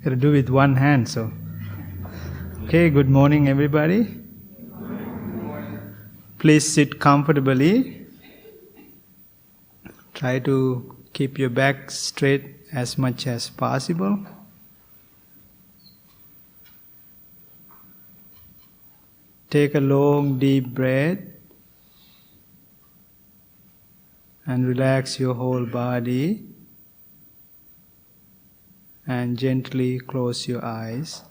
Gotta do with one hand, so. Okay, good morning, everybody. Please sit comfortably. Try to keep your back straight as much as possible. Take a long, deep breath and relax your whole body. And gently close your eyes.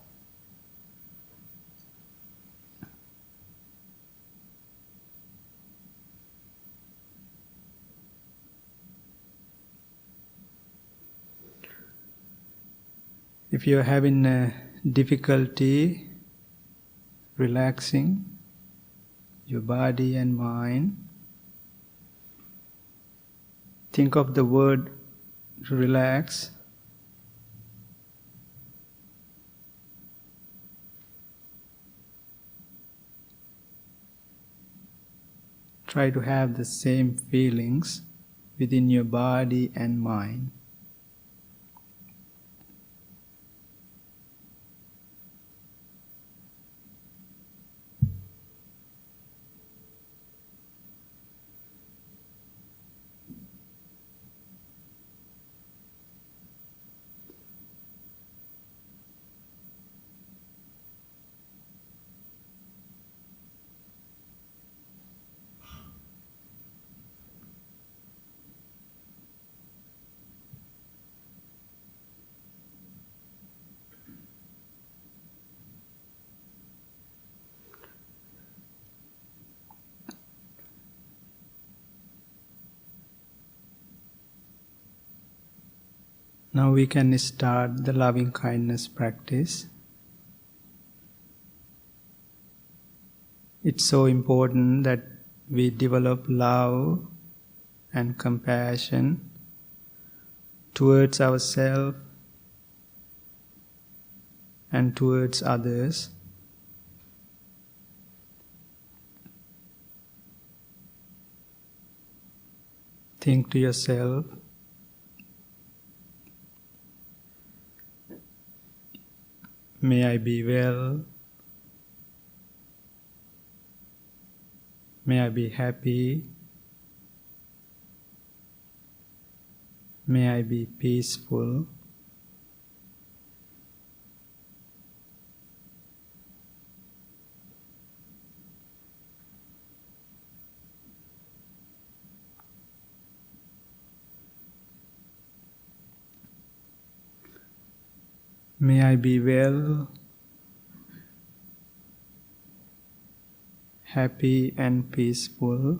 If you're having a difficulty relaxing your body and mind, think of the word relax. Try to have the same feelings within your body and mind. Now we can start the loving kindness practice. It's so important that we develop love and compassion towards ourselves and towards others. Think to yourself, may I be well, may I be happy, may I be peaceful, may I be well, happy and peaceful.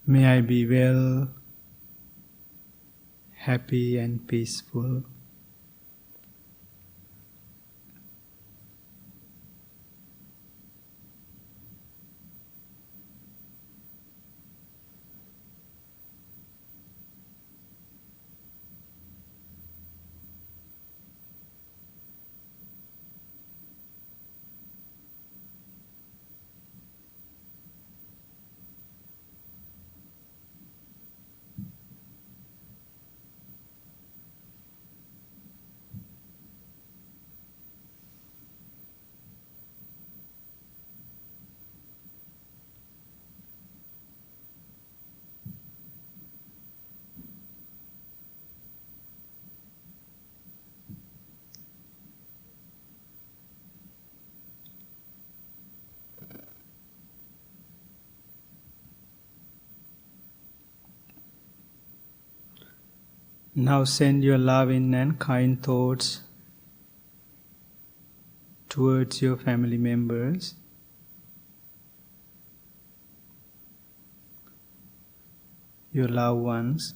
May I be well, happy and peaceful. Now send your loving and kind thoughts towards your family members. Your loved ones,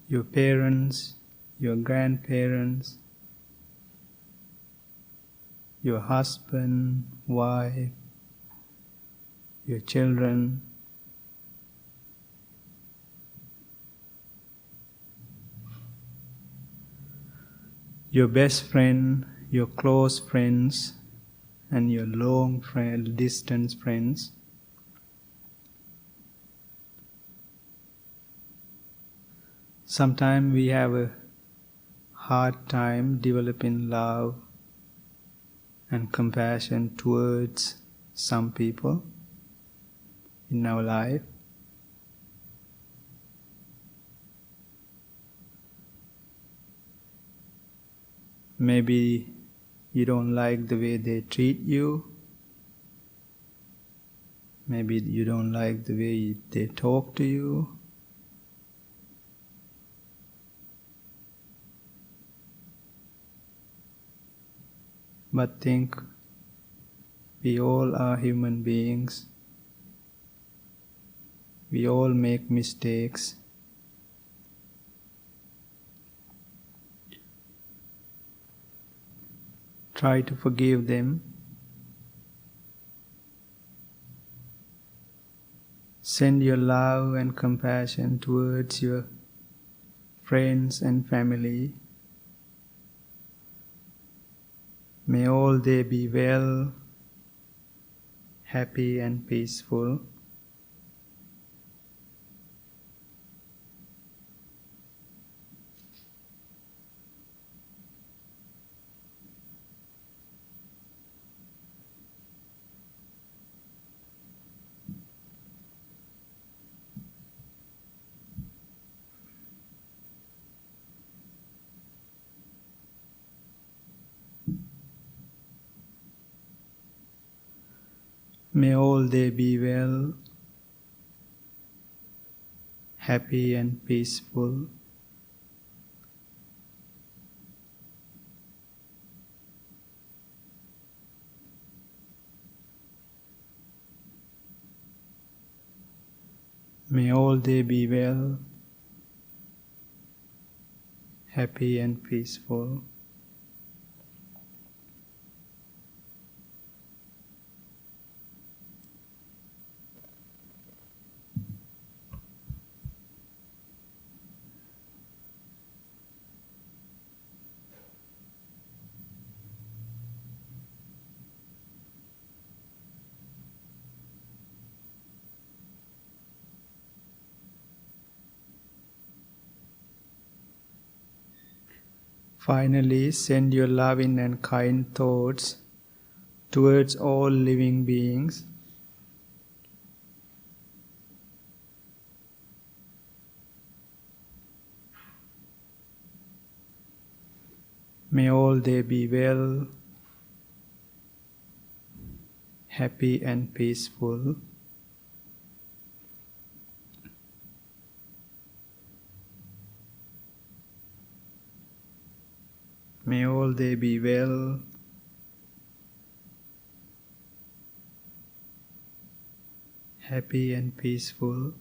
your parents, your grandparents, your husband, wife, your children, your best friend, your close friends, and your long distance friends. Sometimes we have a hard time developing love and compassion towards some people in our life. Maybe you don't like the way they treat you. Maybe you don't like the way they talk to you. But think, we all are human beings. We all make mistakes. Try to forgive them. Send your love and compassion towards your friends and family. May all they be well, happy and peaceful. May all they be well, happy and peaceful. May all they be well, happy and peaceful. Finally, send your loving and kind thoughts towards all living beings. May all they be well, happy and peaceful. May all they be well, happy and peaceful.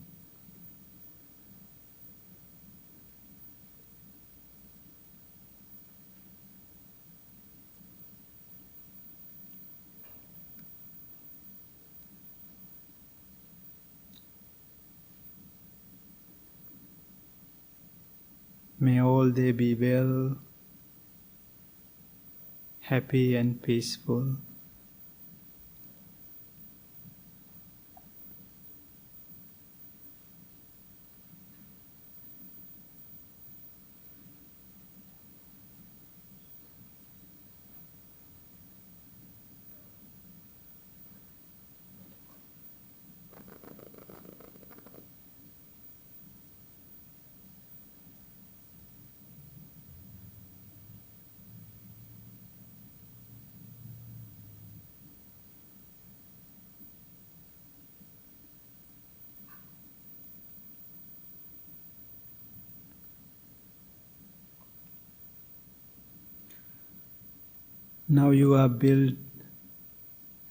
May all they be well, happy and peaceful. Now you have built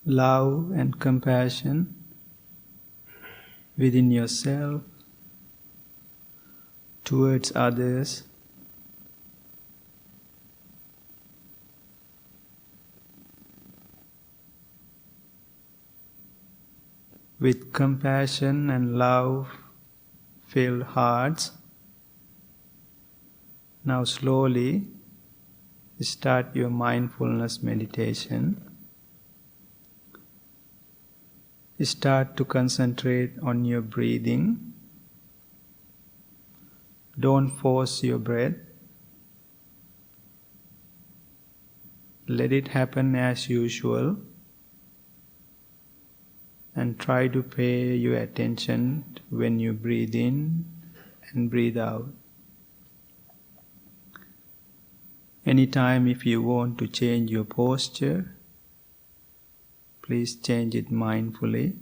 love and compassion within yourself, towards others. With compassion and love filled hearts, now slowly start your mindfulness meditation. Start to concentrate on your breathing. Don't force your breath. Let it happen as usual. And try to pay your attention when you breathe in and breathe out. Anytime if you want to change your posture, please change it mindfully.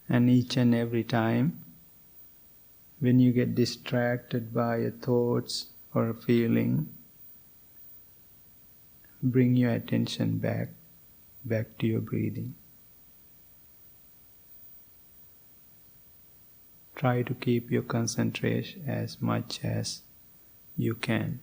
And each and every time, when you get distracted by your thoughts or a feeling, bring your attention back to your breathing. Try to keep your concentration as much as you can.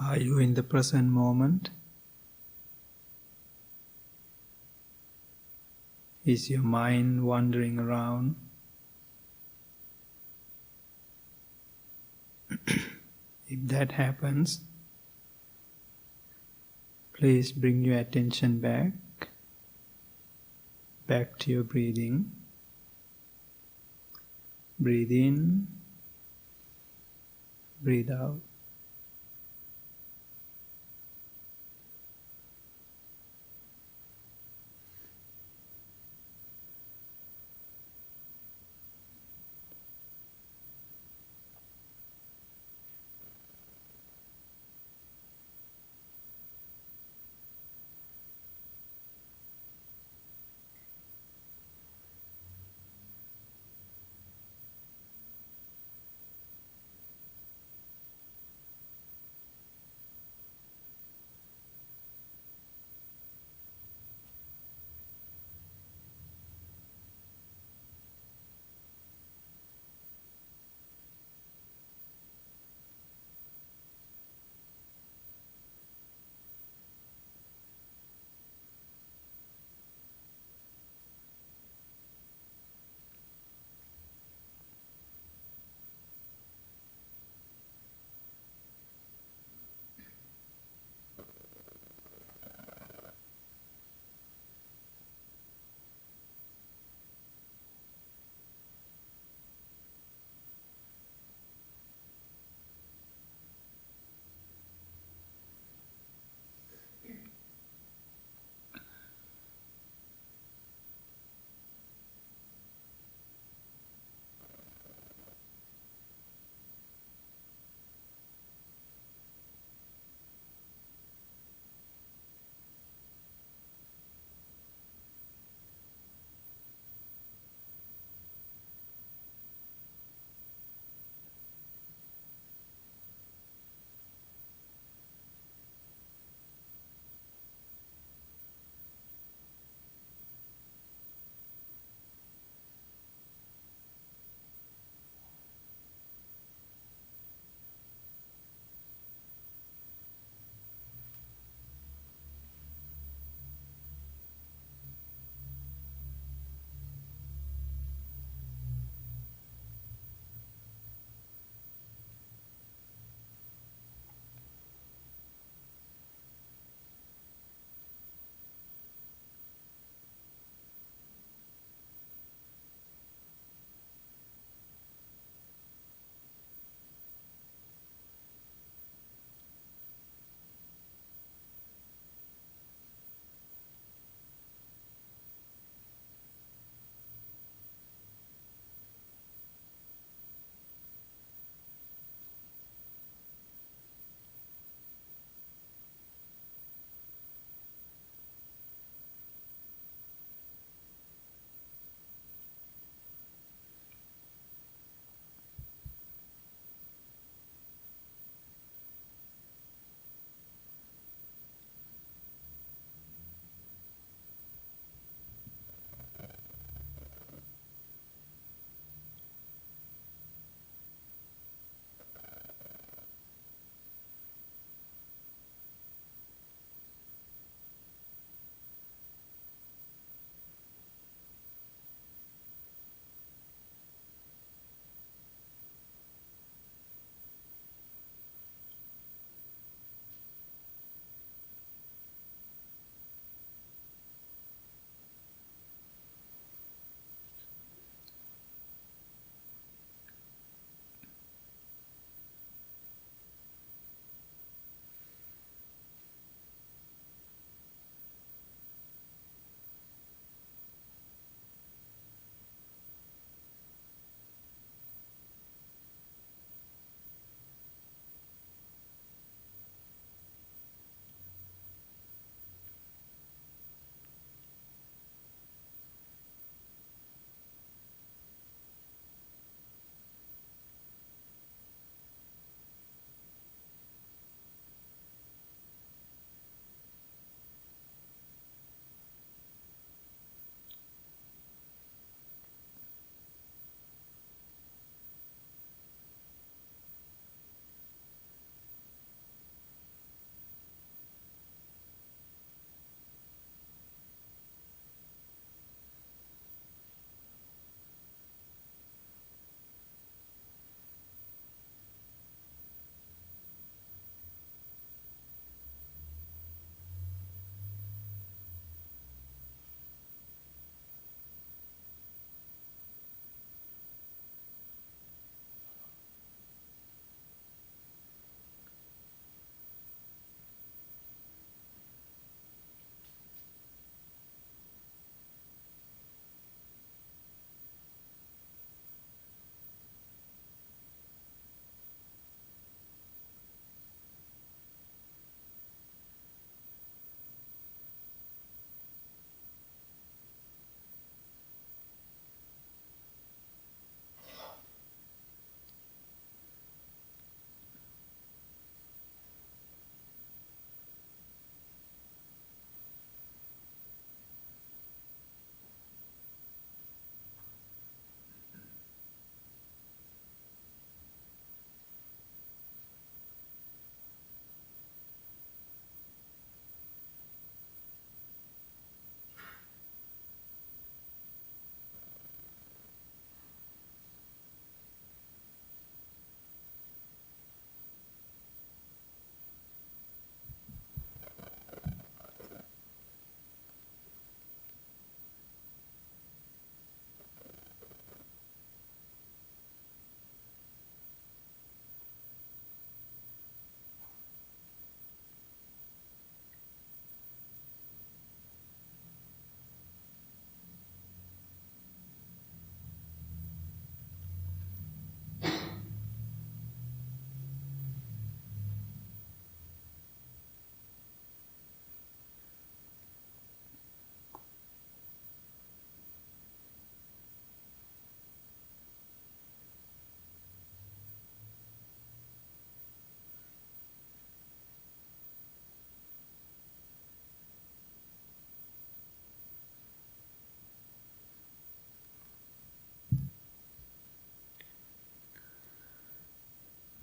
Are you in the present moment? Is your mind wandering around? If that happens, please bring your attention back to your breathing. Breathe in, breathe out.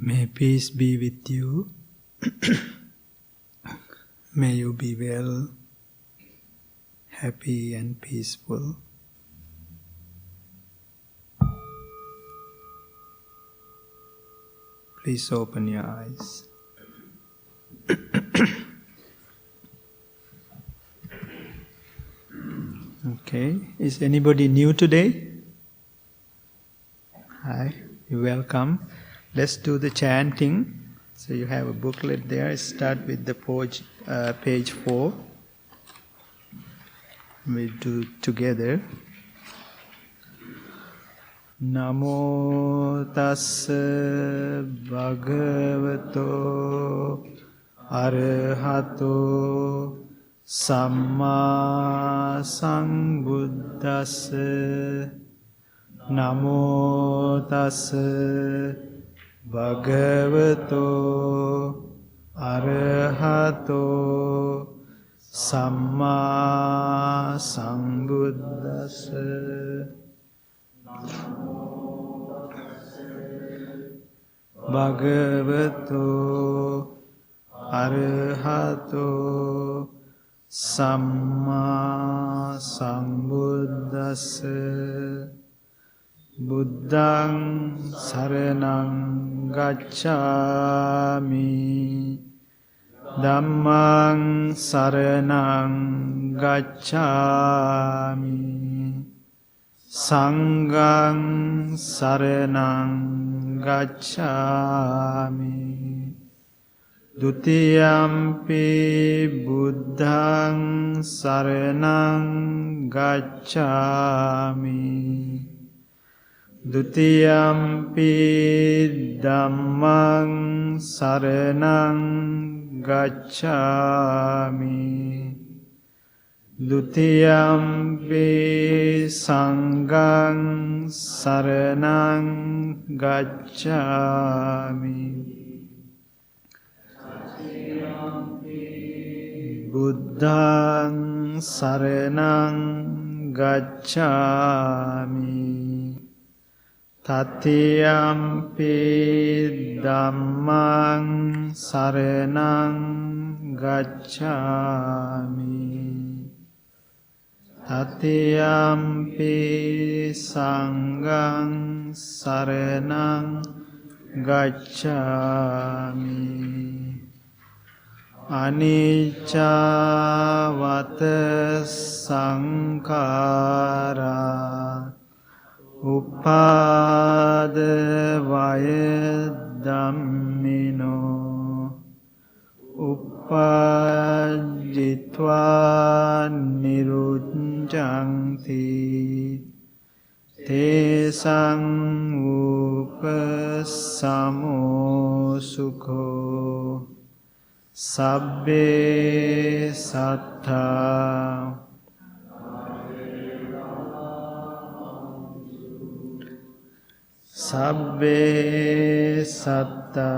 May peace be with you. May you be well, happy and peaceful. Please open your eyes. Okay, is anybody new today? Hi, you're welcome. Let's do the chanting. So you have a booklet there. Start with the page 4. We'll do together. Namo tassa bhagavato arahato samma sambuddhassa. Namo tassa bhagavato arahato samma sambuddhassa. Bhagavato arahato samma sambuddhassa. Buddhaṃ saraṇaṃ gacchāmi. Dhammaṃ saraṇaṃ gacchāmi. Sanghaṃ saraṇaṃ gacchāmi. Dutiyampi buddhaṃ saraṇaṃ gacchāmi. Dutiyampi dhammaṃ saraṇaṃ gacchāmi. Dutiyampi sanghaṃ saraṇaṃ gacchāmi. Buddhaṃ saraṇaṃ gacchāmi. Tatiyampi dhammaṃ saraṇaṃ gacchāmi. Tatiyampi sanghaṃ saraṇaṃ gacchāmi. Anicca vata saṅkhārā Uppada vaya dhammino. Uppajjitva nirucchanti. Tesaṃ upasamo sukho. Sabbe sattha. Sabbe satta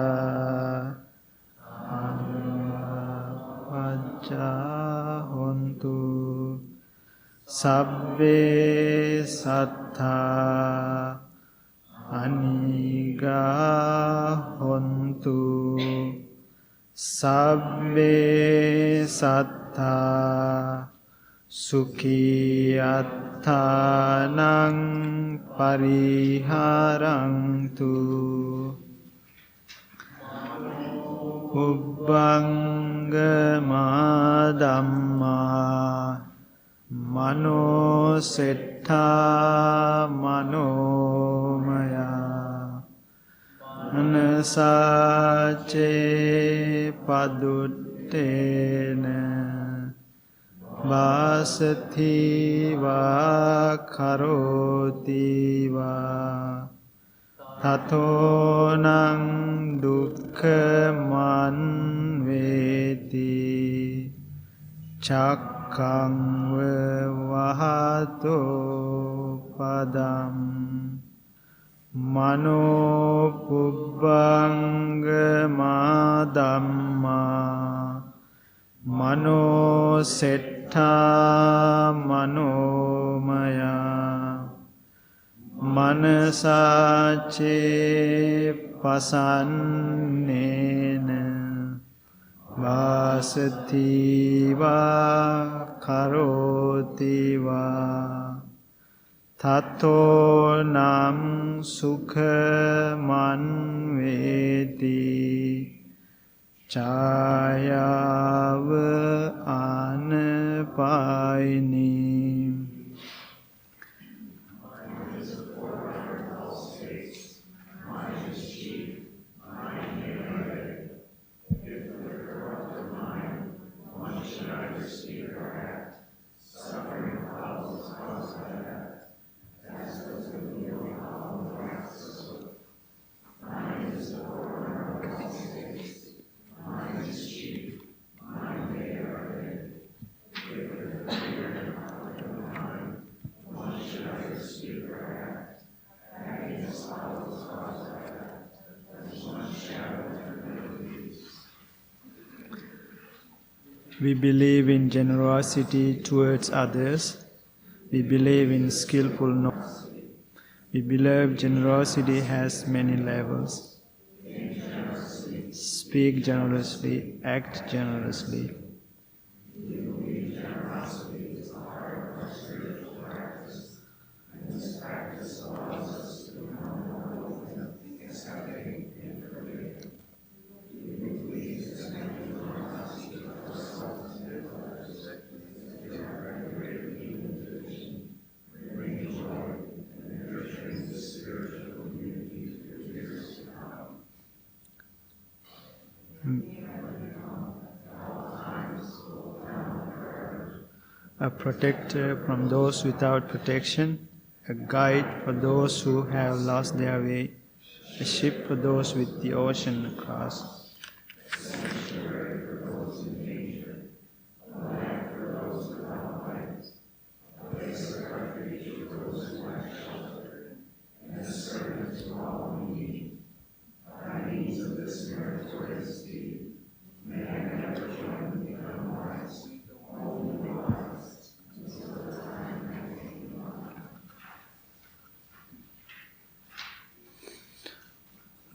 pacca hontu. Sabbe satta aniga hontu. Sabbe satta sukhi attanaṃ pariharantu. Ubbangama dhamma mano settha manomaya. Anasace paduttena vasati va karoti va. Tathonang dukkhaṃ veti. Cakkhaṃ vahato padam. Mano pubbangama dhamma mano setta manomaya. Manasache pasannena vasati va karoti va tato nam sukha manveti chayava anapaini. We believe in generosity towards others. We believe in skillful knowledge. We believe generosity has many levels. Speak generously, act generously. A protector from those without protection, a guide for those who have lost their way, a ship for those with the ocean across.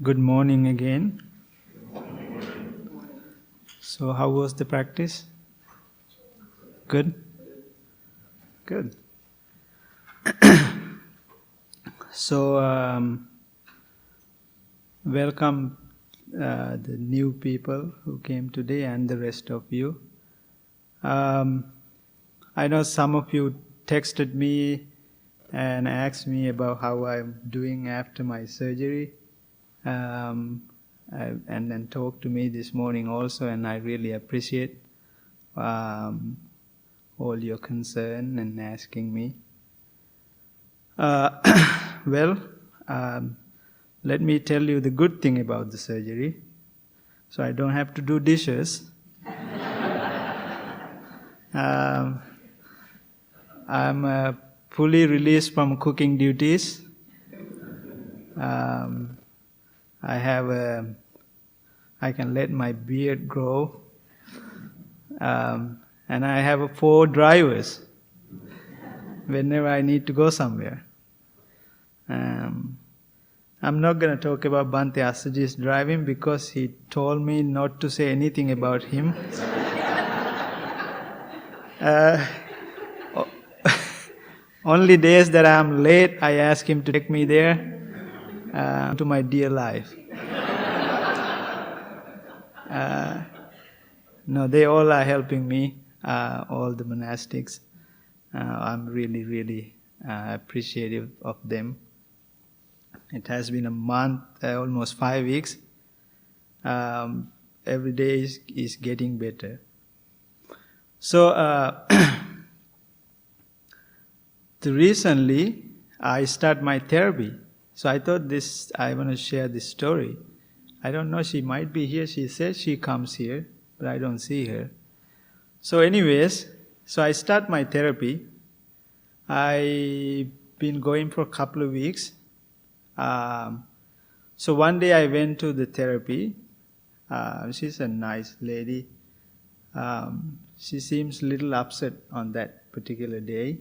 Good morning again. So how was the practice? Good? Good. So welcome the new people who came today and the rest of you. I know some of you texted me and asked me about how I'm doing after my surgery. And then talked to me this morning also, and I really appreciate all your concern and asking me. Well, let me tell you the good thing about the surgery. So I don't have to do dishes. I'm fully released from cooking duties. I can let my beard grow, and I have 4 drivers whenever I need to go somewhere. I'm not going to talk about Bhante Asaji's driving because he told me not to say anything about him. Only days that I'm late, I ask him to take me there to my dear life. No, they all are helping me, all the monastics. I'm really, really appreciative of them. It has been a month, almost 5 weeks. Every day is getting better. So, recently, I started my therapy. So I thought I want to share this story. I don't know, she might be here. She says she comes here, but I don't see her. So anyways, I start my therapy. I've been going for a couple of weeks. So one day I went to the therapy. She's a nice lady. She seems a little upset on that particular day.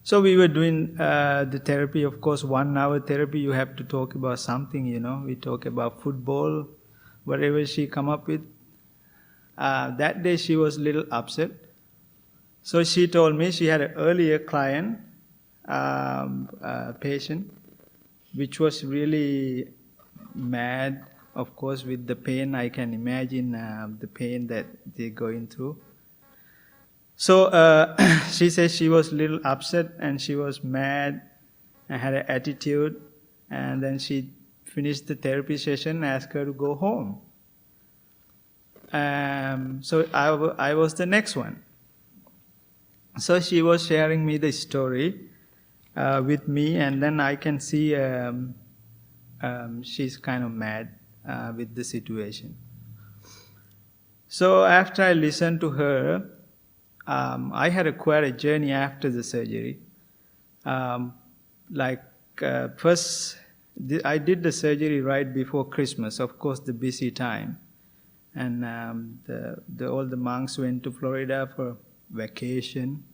So we were doing the therapy. Of course, 1 hour therapy, you have to talk about something, We talk about football, whatever she come up with. That day she was a little upset. So she told me she had an earlier client, patient, which was really mad. Of course, with the pain, I can imagine the pain that they're going through. So she said she was a little upset and she was mad and had an attitude. And then she finished the therapy session and asked her to go home. So I was the next one. So she was sharing me the story with me, and then I can see she's kind of mad with the situation. So after I listened to her, I had quite a journey after the surgery. First, I did the surgery right before Christmas, of course, the busy time. And all the monks went to Florida for vacation.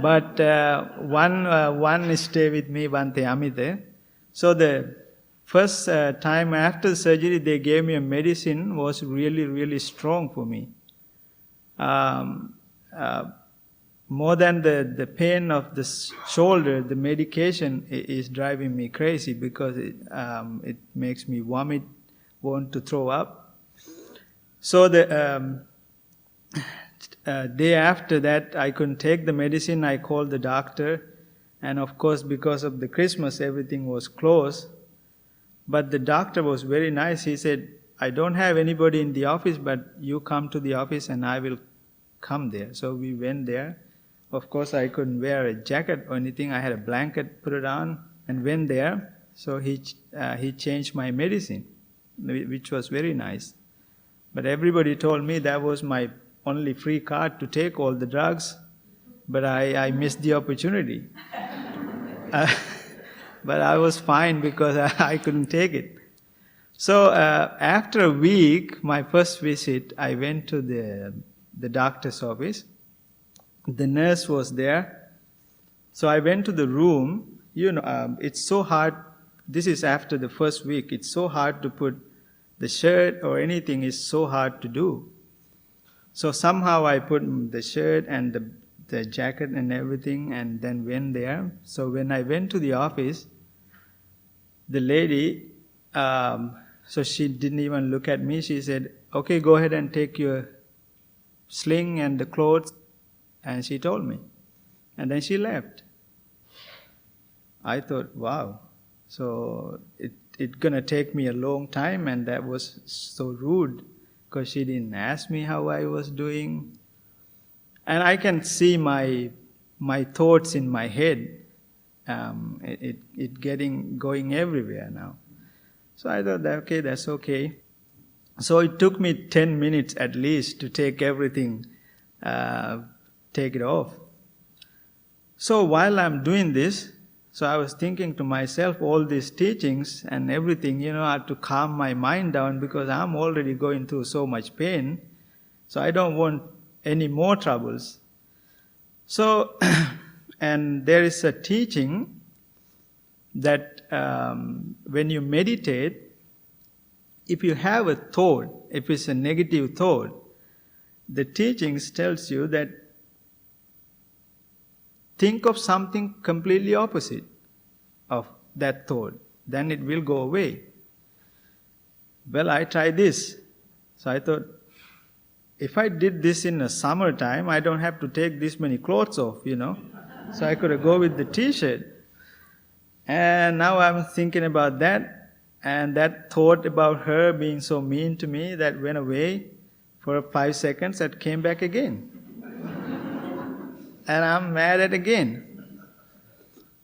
But one stayed with me, Bhante Rahula. So the first time after the surgery, they gave me a medicine was really, really strong for me. More than the pain of the shoulder, the medication is driving me crazy because it makes me vomit, want to throw up. So the day after that, I couldn't take the medicine. I called the doctor, and of course, because of the Christmas, everything was closed. But the doctor was very nice. He said, "I don't have anybody in the office, but you come to the office and I will come there." So we went there. Of course, I couldn't wear a jacket or anything. I had a blanket, put it on, and went there. So he changed my medicine, which was very nice. But everybody told me that was my only free card to take all the drugs, but I missed the opportunity. But I was fine because I couldn't take it. So after a week, my first visit, I went to the doctor's office. The nurse was there. So I went to the room. It's so hard. This is after the first week. It's so hard to put the shirt or anything is so hard to do. So somehow I put the shirt and the jacket and everything and then went there. So when I went to the office, the lady, so she didn't even look at me. She said, "Okay, go ahead and take your sling and the clothes." And she told me. And then she left. I thought, wow. So it's going to take me a long time, and that was so rude because she didn't ask me how I was doing. And I can see my thoughts in my head, going everywhere now. So I thought, okay, that's okay. So it took me 10 minutes at least to take everything, take it off. So while I'm doing this, so I was thinking to myself, all these teachings and everything, I have to calm my mind down because I'm already going through so much pain. So I don't want any more troubles. So, and there is a teaching that when you meditate, if you have a thought, if it's a negative thought, the teachings tells you that think of something completely opposite of that thought, then it will go away. Well, I tried this. So I thought, if I did this in the summertime, I don't have to take this many clothes off, So I could go with the t-shirt. And now I'm thinking about that, and that thought about her being so mean to me, that went away for 5 seconds, that came back again. And I'm mad at again.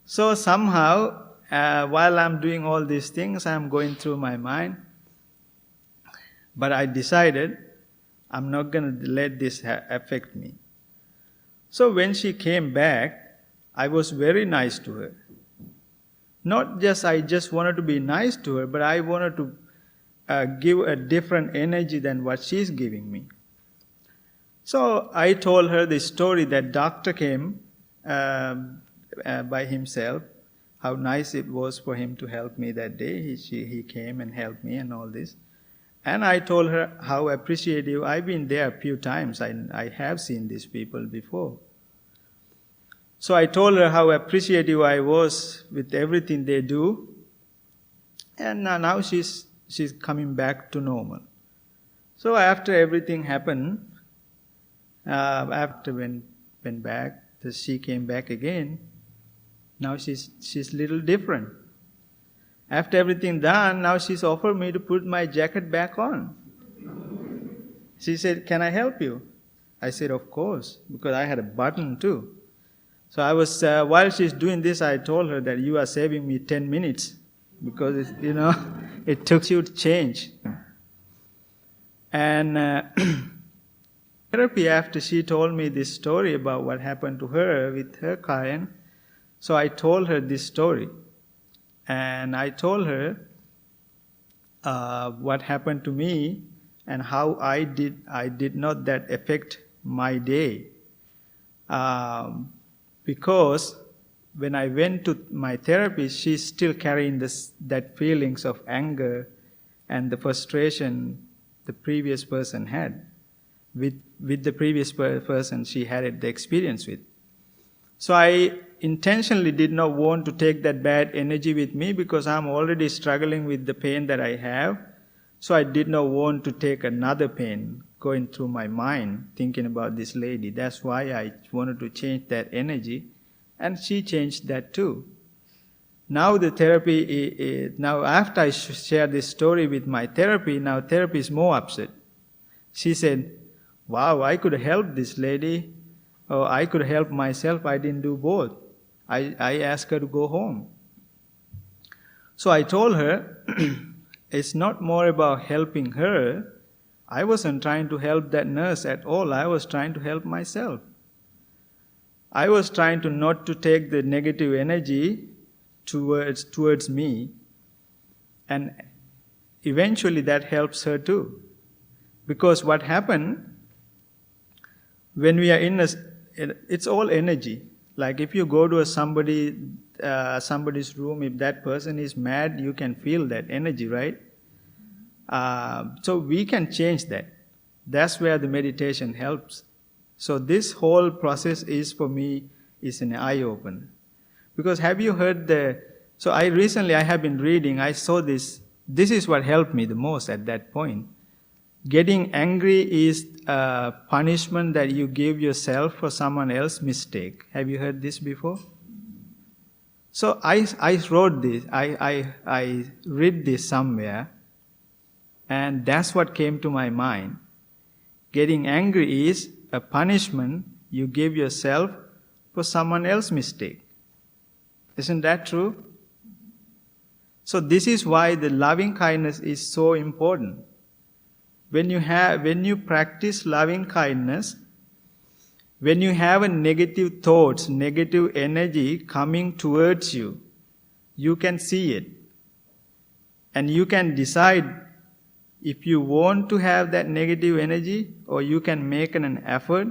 So somehow, while I'm doing all these things, I'm going through my mind. But I decided I'm not going to let this affect me. So when she came back, I was very nice to her. Not just I just wanted to be nice to her, but I wanted to give a different energy than what she's giving me. So I told her the story that doctor came by himself. How nice it was for him to help me that day. He came and helped me and all this. And I told her how appreciative. I've been there a few times. I have seen these people before. So I told her how appreciative I was with everything they do. And now she's coming back to normal. So after everything happened, after went back, she came back again. Now she's little different. After everything done, now she's offered me to put my jacket back on. She said, "Can I help you?" I said, "Of course," because I had a button too. So I was while she's doing this, I told her that you are saving me 10 minutes because it took you to change. And therapy, after she told me this story about what happened to her with her client, so I told her this story. And I told her what happened to me and how I did not that affect my day. Because when I went to my therapist, she's still carrying that feelings of anger and the frustration the previous person had with the previous person she had the experience with. So I intentionally did not want to take that bad energy with me because I'm already struggling with the pain that I have. So I did not want to take another pain going through my mind thinking about this lady. That's why I wanted to change that energy, and she changed that too. Now the therapy, now after I share this story with my therapy, now therapy is more upset. She said, "Wow, I could help this lady, or I could help myself. I didn't do both. I asked her to go home." So I told her, it's not more about helping her. I wasn't trying to help that nurse at all. I was trying to help myself. I was trying to not to take the negative energy towards me, and eventually that helps her too. Because what happened when we are it's all energy. Like if you go to somebody's room, if that person is mad, you can feel that energy, right? So we can change that. That's where the meditation helps. So this whole process for me is an eye-opener. Because have you heard so I have been reading, I saw this is what helped me the most at that point. Getting angry is a punishment that you give yourself for someone else's mistake. Have you heard this before? So I wrote this, I read this somewhere, and that's what came to my mind. Getting angry is a punishment you give yourself for someone else's mistake. Isn't that true? So this is why the loving kindness is so important. When you practice loving kindness, when you have a negative thoughts, negative energy coming towards you, you can see it. And you can decide if you want to have that negative energy, or you can make an effort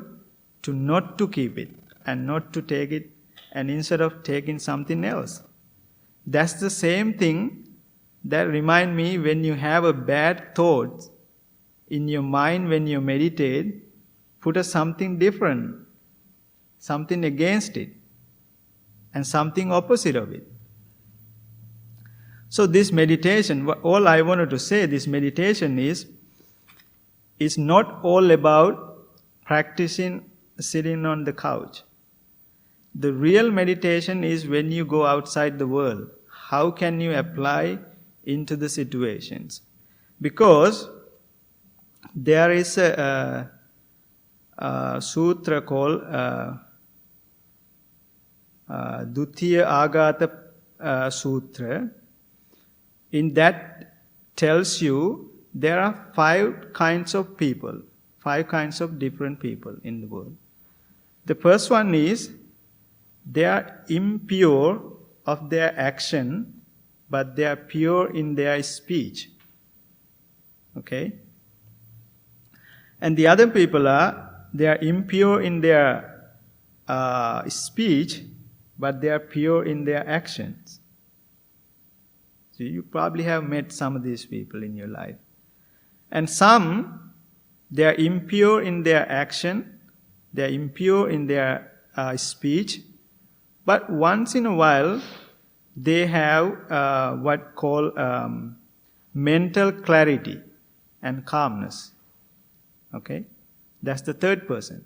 to not to keep it and not to take it, and instead of taking something else. That's the same thing that remind me when you have a bad thought in your mind when you meditate, put something different, something against it, and something opposite of it. So this meditation, all I wanted to say, this meditation is not all about practicing sitting on the couch. The real meditation is when you go outside the world. How can you apply into the situations? Because there is a sutra called Dutiya Agata Sutra. In that tells you there are 5 kinds of people, 5 kinds of different people in the world. The first one is they are impure of their action, but they are pure in their speech. Okay? And the other people they are impure in their speech, but they are pure in their actions. So you probably have met some of these people in your life. And some, they are impure in their action, they are impure in their speech, but once in a while, they have what call mental clarity and calmness. Okay? That's the third person.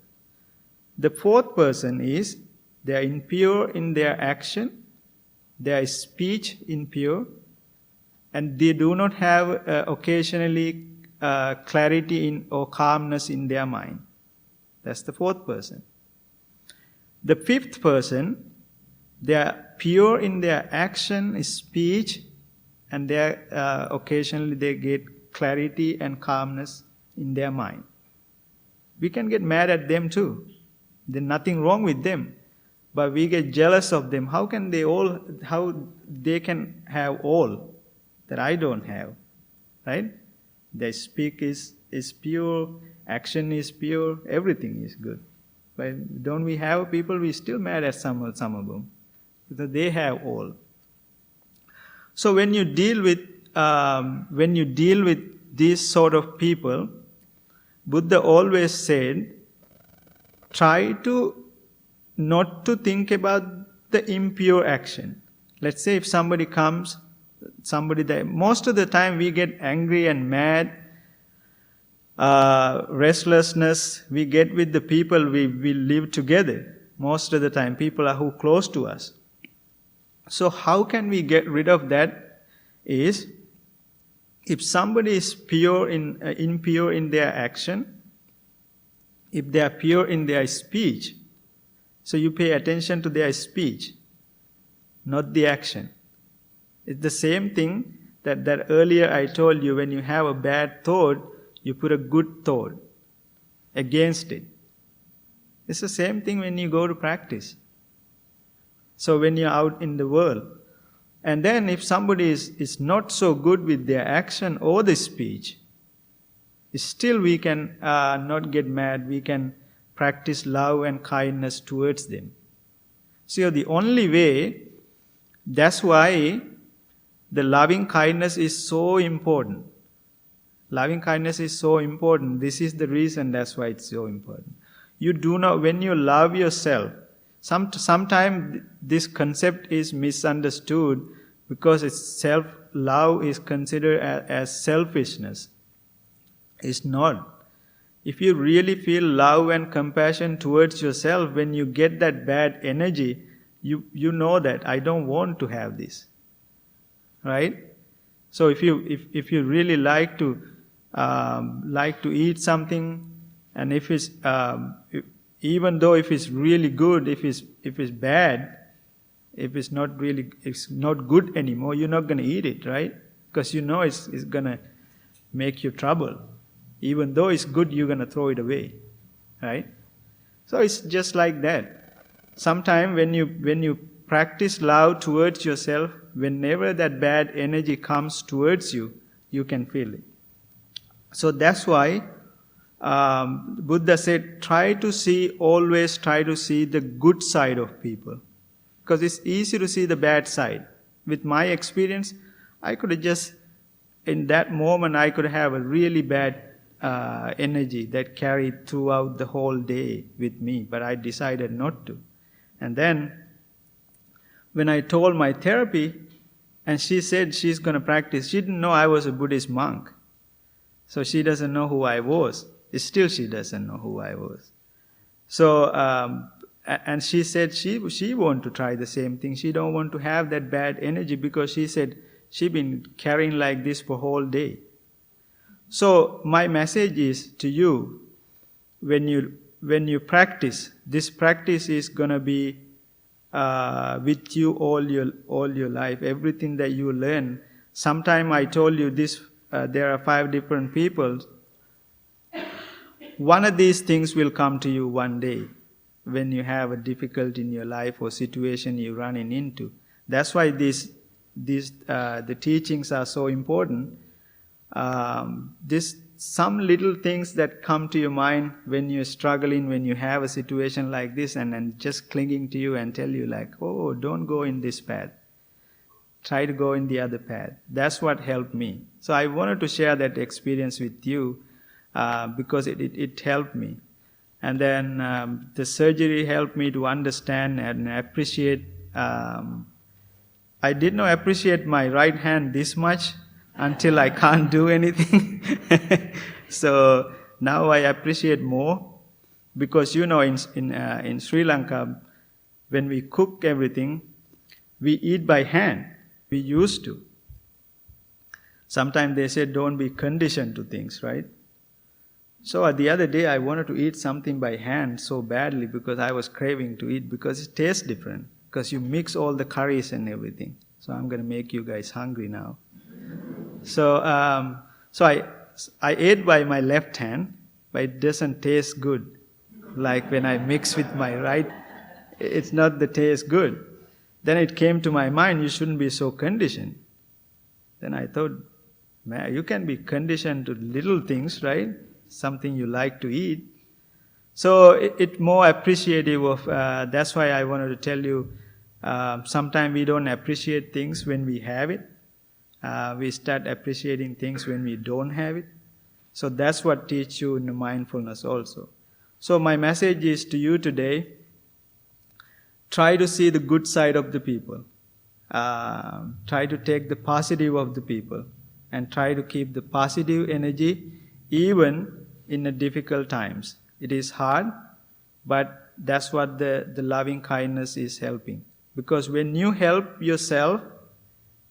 The fourth person is, they are impure in their action, their speech impure, and they do not have occasionally clarity in or calmness in their mind. That's the fourth person. The fifth person, they are pure in their action, speech, and they are, occasionally they get clarity and calmness in their mind. We can get mad at them too. There's nothing wrong with them, but we get jealous of them. How they can have all that I don't have, right? Their speak is pure, action is pure, everything is good. But don't we have people we still mad at some of them because they have all. So when you deal with these sort of people, Buddha always said, try to not to think about the impure action. Let's say if somebody comes, that most of the time we get angry and mad, restlessness we get with the people we live together. Most of the time people are who close to us. So how can we get rid of that is, if somebody is impure in their action, if they are pure in their speech, so you pay attention to their speech, not the action. It's the same thing that earlier I told you, when you have a bad thought, you put a good thought against it. It's the same thing when you go to practice. So when you're out in the world, and then if somebody is not so good with their action or the speech, still we can not get mad, we can practice love and kindness towards them. So the only way, that's why the loving kindness is so important. Loving kindness is so important. This is the reason that's why it's so important. You do not, when you love yourself, sometimes this concept is misunderstood because self-love is considered as selfishness. It's not. If you really feel love and compassion towards yourself, when you get that bad energy, you know that I don't want to have this. Right? So if you really like to eat something, and if it's even though if it's really good, if it's bad, if it's not good anymore, you're not going to eat it, right? Because you know it's going to make you trouble. Even though it's good, you're going to throw it away, right? So it's just like that. Sometimes when you practice love towards yourself, whenever that bad energy comes towards you, you can feel it. So that's why Buddha said, always try to see the good side of people. Because it's easy to see the bad side. With my experience, I could have just, in that moment, I could have a really bad energy that carried throughout the whole day with me, but I decided not to. And then, when I told my therapy, and she said she's going to practice, she didn't know I was a Buddhist monk. So she doesn't know who I was. Still she doesn't know who I was. So, and she said she want to try the same thing. She don't want to have that bad energy because she said she been carrying like this for whole day. So my message is to you, when you practice, this practice is going to be with you all your life. Everything that you learn. Sometime I told you this. There are 5 different people. One of these things will come to you one day when you have a difficulty in your life or situation you're running into. That's why the teachings are so important. some little things that come to your mind when you're struggling, when you have a situation like this, and just clinging to you and tell you like, oh, don't go in this path. Try to go in the other path. That's what helped me. So I wanted to share that experience with you because it helped me. And then the surgery helped me to understand and appreciate. I did not appreciate my right hand this much until I can't do anything. So now I appreciate more because in Sri Lanka, when we cook everything, we eat by hand. We used to. Sometimes they say don't be conditioned to things, right? So the other day I wanted to eat something by hand so badly because I was craving to eat because it tastes different. Because you mix all the curries and everything. So I'm going to make you guys hungry now. So I ate by my left hand, but it doesn't taste good. Like when I mix with my right, it's not the taste good. Then it came to my mind, you shouldn't be so conditioned. Then I thought, man, you can be conditioned to little things, right? Something you like to eat. So it's more appreciative of, that's why I wanted to tell you, sometimes we don't appreciate things when we have it. We start appreciating things when we don't have it. So that's what teach you in the mindfulness also. So my message is to you today, try to see the good side of the people. Try to take the positive of the people. And try to keep the positive energy even in the difficult times. It is hard, but that's what the loving kindness is helping. Because when you help yourself,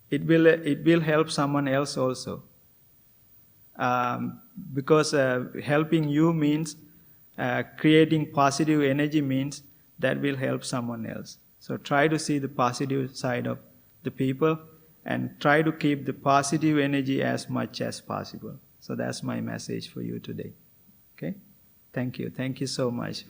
it will help someone else also. Because helping you means creating positive energy means that will help someone else. So try to see the positive side of the people and try to keep the positive energy as much as possible. So that's my message for you today. Okay? Thank you. Thank you so much.